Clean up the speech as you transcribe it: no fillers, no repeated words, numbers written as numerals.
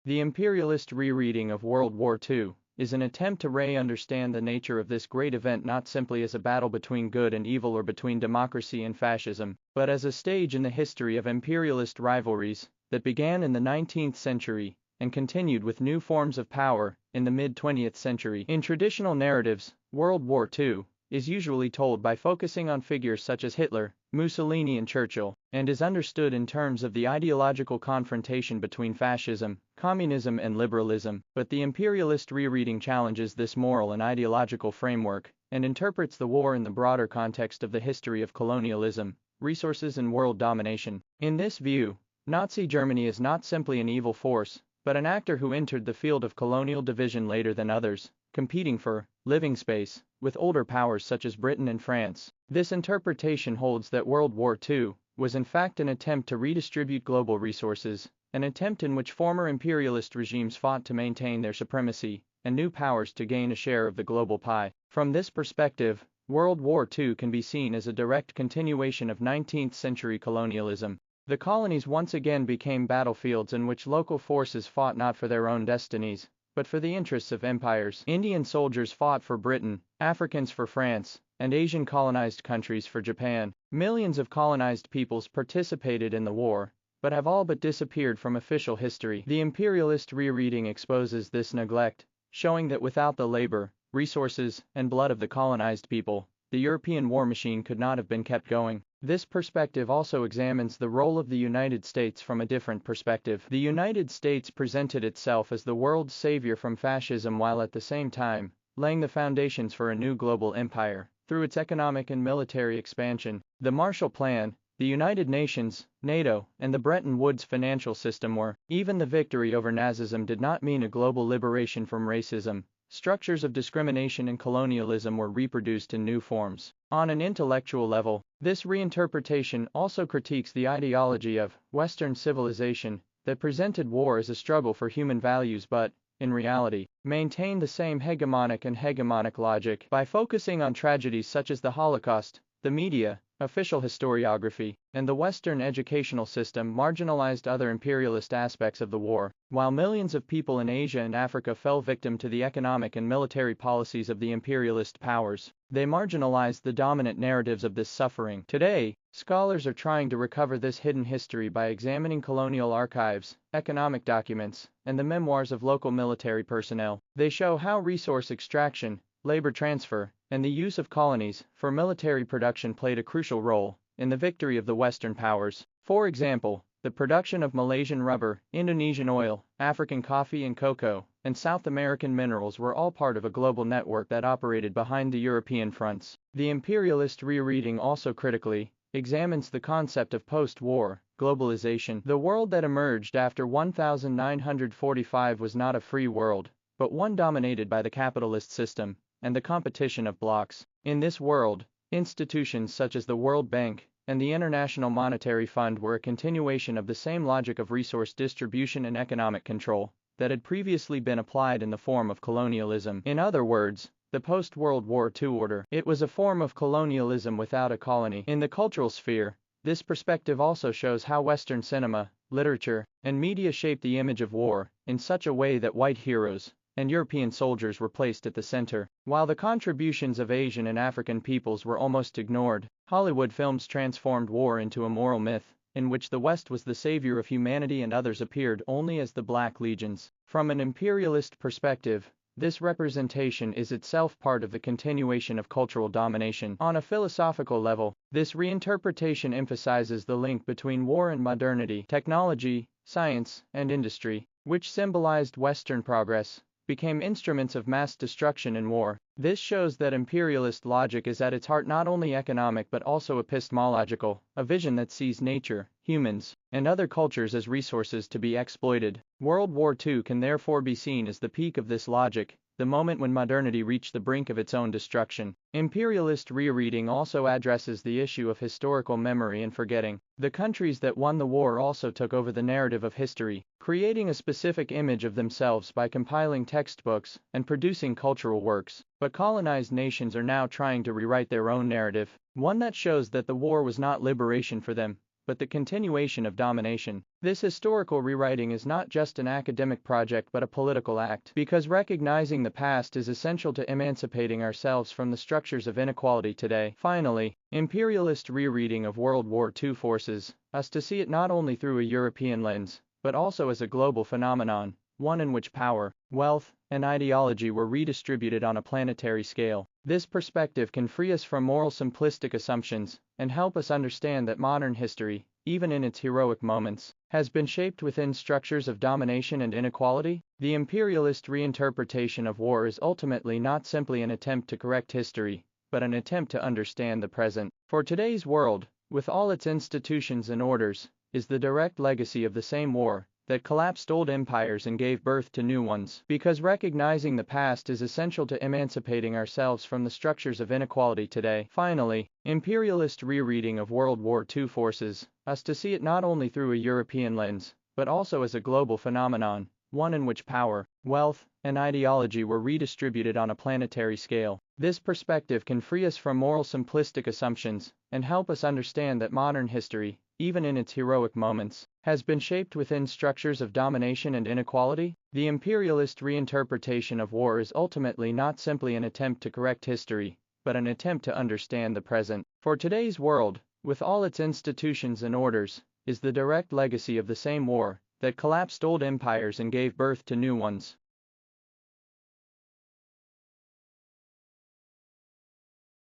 The imperialist rereading of World War II is an attempt to re-understand the nature of this great event not simply as a battle between good and evil or between democracy and fascism, but as a stage in the history of imperialist rivalries that began in the 19th century and continued with new forms of power in the mid-20th century. In traditional narratives, World War II is usually told by focusing on figures such as Hitler, Mussolini and Churchill, and is understood in terms of the ideological confrontation between fascism, communism and liberalism, but the imperialist rereading challenges this moral and ideological framework, and interprets the war in the broader context of the history of colonialism, resources and world domination. In this view, Nazi Germany is not simply an evil force, but an actor who entered the field of colonial division later than others, competing for living space with older powers such as Britain and France. This interpretation holds that World War II was in fact an attempt to redistribute global resources, an attempt in which former imperialist regimes fought to maintain their supremacy, and new powers to gain a share of the global pie. From this perspective, World War II can be seen as a direct continuation of 19th century colonialism. The colonies once again became battlefields in which local forces fought not for their own destinies, but for the interests of empires. Indian soldiers fought for Britain, Africans for France, and Asian colonized countries for Japan. Millions of colonized peoples participated in the war, but have all but disappeared from official history. The imperialist rereading exposes this neglect, showing that without the labor, resources, and blood of the colonized people, the European war machine could not have been kept going. This perspective also examines the role of the United States from a different perspective. The United States presented itself as the world's savior from fascism while at the same time laying the foundations for a new global empire through its economic and military expansion. The Marshall Plan, the United Nations, NATO, and the Bretton Woods financial system were. Even the victory over Nazism did not mean a global liberation from racism. Structures of discrimination and colonialism were reproduced in new forms. On an intellectual level, this reinterpretation also critiques the ideology of Western civilization that presented war as a struggle for human values but, in reality, maintained the same hegemonic logic. By focusing on tragedies such as the Holocaust, the media, official historiography, and the Western educational system marginalized other imperialist aspects of the war. While millions of people in Asia and Africa fell victim to the economic and military policies of the imperialist powers, they marginalized the dominant narratives of this suffering. Today, scholars are trying to recover this hidden history by examining colonial archives, economic documents, and the memoirs of local military personnel. They show how resource extraction, labor transfer, and the use of colonies for military production played a crucial role in the victory of the Western powers. For example, the production of Malaysian rubber, Indonesian oil, African coffee and cocoa, and South American minerals were all part of a global network that operated behind the European fronts. The imperialist rereading also critically examines the concept of post-war globalization. The world that emerged after 1945 was not a free world, but one dominated by the capitalist system and the competition of blocs. In this world, institutions such as the World Bank and the International Monetary Fund were a continuation of the same logic of resource distribution and economic control that had previously been applied in the form of colonialism. In other words, the post-World War II order. It was a form of colonialism without a colony. In the cultural sphere, this perspective also shows how Western cinema, literature, and media shaped the image of war in such a way that white heroes and European soldiers were placed at the center, while the contributions of Asian and African peoples were almost ignored. Hollywood films transformed war into a moral myth, in which the West was the savior of humanity and others appeared only as the Black Legions. From an imperialist perspective, this representation is itself part of the continuation of cultural domination. On a philosophical level, this reinterpretation emphasizes the link between war and modernity. Technology, science, and industry, which symbolized Western progress, became instruments of mass destruction in war. This shows that imperialist logic is at its heart not only economic but also epistemological, a vision that sees nature, humans, and other cultures as resources to be exploited. World War II can therefore be seen as the peak of this logic, the moment when modernity reached the brink of its own destruction. Imperialist rereading also addresses the issue of historical memory and forgetting. The countries that won the war also took over the narrative of history, creating a specific image of themselves by compiling textbooks and producing cultural works. But colonized nations are now trying to rewrite their own narrative, one that shows that the war was not liberation for them, but the continuation of domination. This historical rewriting is not just an academic project but a political act, because recognizing the past is essential to emancipating ourselves from the structures of inequality today. Finally, imperialist rereading of World War II forces us to see it not only through a European lens, but also as a global phenomenon, one in which power, wealth, and ideology were redistributed on a planetary scale. This perspective can free us from moral simplistic assumptions and help us understand that modern history, even in its heroic moments, has been shaped within structures of domination and inequality. The imperialist reinterpretation of war is ultimately not simply an attempt to correct history, but an attempt to understand the present. For today's world, with all its institutions and orders, is the direct legacy of the same war that collapsed old empires and gave birth to new ones. Because recognizing the past is essential to emancipating ourselves from the structures of inequality today. Finally, imperialist rereading of World War II forces us to see it not only through a European lens, but also as a global phenomenon, one in which power, wealth, and ideology were redistributed on a planetary scale. This perspective can free us from moral simplistic assumptions and help us understand that modern history, even in its heroic moments, has been shaped within structures of domination and inequality. The imperialist reinterpretation of war is ultimately not simply an attempt to correct history, but an attempt to understand the present. For today's world, with all its institutions and orders, is the direct legacy of the same war that collapsed old empires and gave birth to new ones.